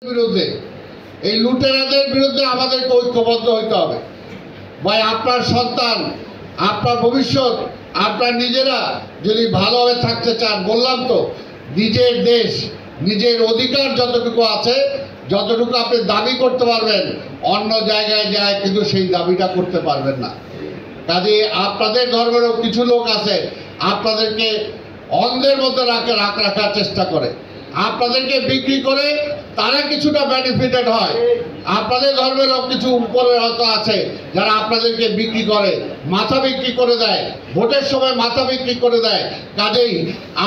বিরুদ্ধে, এই লুটেরাদের বিরুদ্ধে আমাদেরকে ঐক্যবদ্ধ হইতে হবে। ভাই, আপনার সন্তান, আপনার ভবিষ্যৎ, আপনার নিজেরা যদি ভালোভাবে থাকতে চান, বললাম তো, নিজের দেশ, নিজের অধিকার যতটুকু আছে, যতটুকু আপনি দাবি করতে পারবেন, অন্য জায়গায় যায় কিন্তু সেই দাবিটা করতে পারবেন না। কাজে আপনাদের ধর্মেরও কিছু লোক আছে আপনাদেরকে অন্ধের মধ্যে রাখার চেষ্টা করে, আপনাদেরকে বিক্রি করে তারা কিছুটা বেনিফিটেড হয়। আপনাদের ধর্মেরও কিছু উপরে হয়তো আছে যারা আপনাদেরকে বিক্রি করে, মাথা বিক্রি করে দেয়, ভোটের সময় মাথা বিক্রি করে দেয়। কাজেই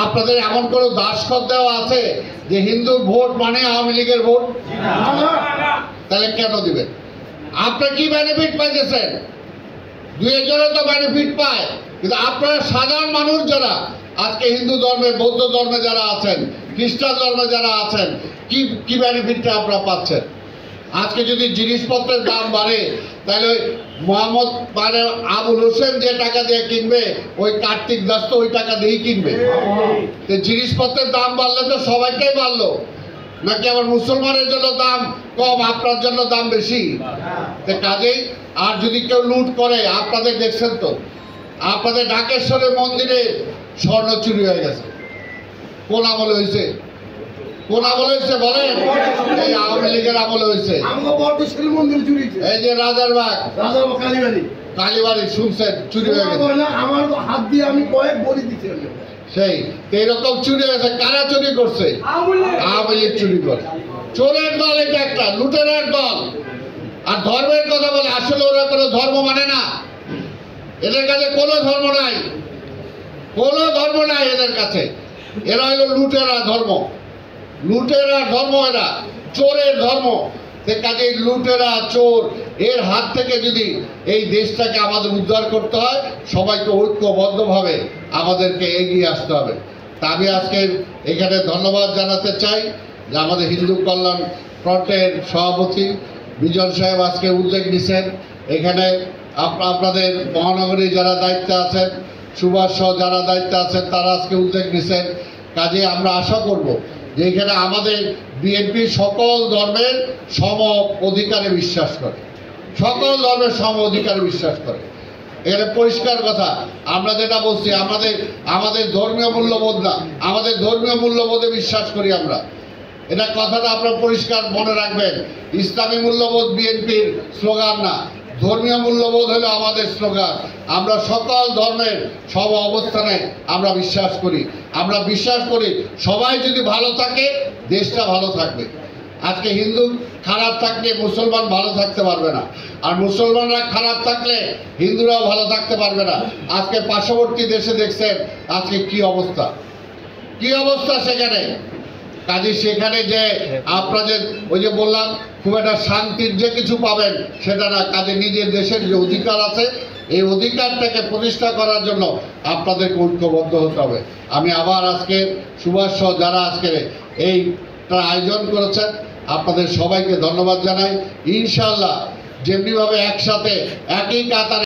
আপনাদের এমন কোনো দাসখত দেওয়া আছে যে হিন্দুর ভোট মানে আওয়ামী লীগের ভোট? তাহলে কেন দিবেন? আপনার কি বেনিফিট পাইতেছেন? দুই একজনে তো বেনিফিট পায়, কিন্তু আপনারা সাধারণ মানুষ যারা আজকে হিন্দু ধর্মে, বৌদ্ধ ধর্মে যারা আছেন, খ্রিস্টান ধর্মে যারা আছেন, কি বেনিফিটটা আপনারা পাচ্ছেন? আজকে যদি জিনিসপত্রের দাম বাড়ে, তাহলে ওই মোহাম্মদ মানে আবুল হোসেন যে টাকা দিয়ে কিনবে, ওই কার্তিক দাস তো ওই টাকা দিয়েই কিনবে। তো জিনিসপত্রের দাম বাড়লে তো সবাইটাই বাড়লো, নাকি আবার মুসলমানের জন্য দাম কম, আপনার জন্য দাম বেশি? তো কাজেই আর যদি কেউ লুট করে, আপনাদের দেখছেন তো, আপনাদের ঢাকেশ্বরের মন্দিরে স্বর্ণ চুরি হয়ে গেছে। কোন আমলে হয়েছে? কোন আমলে হয়েছে বলেন? এই আওয়ামী লীগের আমলে হয়েছে। এই যে রাজারবাগ কালীবাড়ি শুনছেন চুরি হয়ে গেছে, আমার হাত দিয়ে আমি কয়েক বলি দিচ্ছি। সেই এইরকম চুরি হয়েছে। কারা চুরি করছে? আওয়ামী লীগ চুরি করে। চোরের দল এটা, একটা লুটেরার দল। আর ধর্মের কথা বলে, আসলে ওরা কোনো ধর্ম মানে না, এদের কাছে কোনো ধর্ম নাই, কোনো ধর্ম নাই এদের কাছে। এরা হলো লুটেরা ধর্ম, লুটেরা ধর্ম, এরা চোরের ধর্ম। কাজে লুটেরা, চোর, এর হাত থেকে যদি এই দেশটাকে আমাদের উদ্ধার করতে হয়, সবাইকে ঐক্যবদ্ধভাবে আমাদেরকে এগিয়ে আসতে হবে। তা আমি আজকে এখানে ধন্যবাদ জানাতে চাই যে আমাদের হিন্দু কল্যাণ ফ্রন্টের সভাপতি বিজন সাহেব আজকে উদ্যোগ নিছেন। এখানে আপনাদের মহানগরী যারা দায়িত্বে আছেন, সুভাষ সহ যারা দায়িত্বে আছেন, তারা আজকে উদ্যোগ নিছেন। কাজে আমরা আশা করব যে এখানে আমাদের বিএনপি সকল ধর্মের সম অধিকারে বিশ্বাস করে, সকল ধর্মের সম অধিকারে বিশ্বাস করে। এখানে পরিষ্কার কথা, আমরা যেটা বলছি, আমাদের ধর্মীয় মূল্যবোধ না, আমাদের ধর্মীয় মূল্যবোধে বিশ্বাস করি আমরা। এটা কথাটা আপনারা পরিষ্কার মনে রাখবেন। ইসলামী মূল্যবোধ বিএনপির স্লোগান না, ধর্মীয় মূল্যবোধ হলো আমাদের স্লোগান। আমরা সকল ধর্মের সব অবস্থানে আমরা বিশ্বাস করি। আমরা বিশ্বাস করি সবাই যদি ভালো থাকে, দেশটা ভালো থাকবে। আজকে হিন্দু খারাপ থাকলে মুসলমান ভালো থাকতে পারবে না, আর মুসলমানরা খারাপ থাকলে হিন্দুরাও ভালো থাকতে পারবে না। আজকে পার্শ্ববর্তী দেশে দেখছেন আজকে কি অবস্থা, কি অবস্থা সেখানে। কাজে সেখানে যে আপনাদের ওই যে বললাম খুব একটা শান্তির যে কিছু পাবেন সেটা না। কাজে নিজের দেশের যে অধিকার আছে, এই অধিকারটাকে প্রতিষ্ঠা করার জন্য আপনাদেরকে ঐক্যবদ্ধ হতে হবে। আমি আবার আজকে সুভাষ সহ যারা আজকে এইটা আয়োজন করেছেন, আপনাদের সবাইকে ধন্যবাদ জানাই। ইনশাআল্লাহ যেমনিভাবে একসাথে একই কাতারে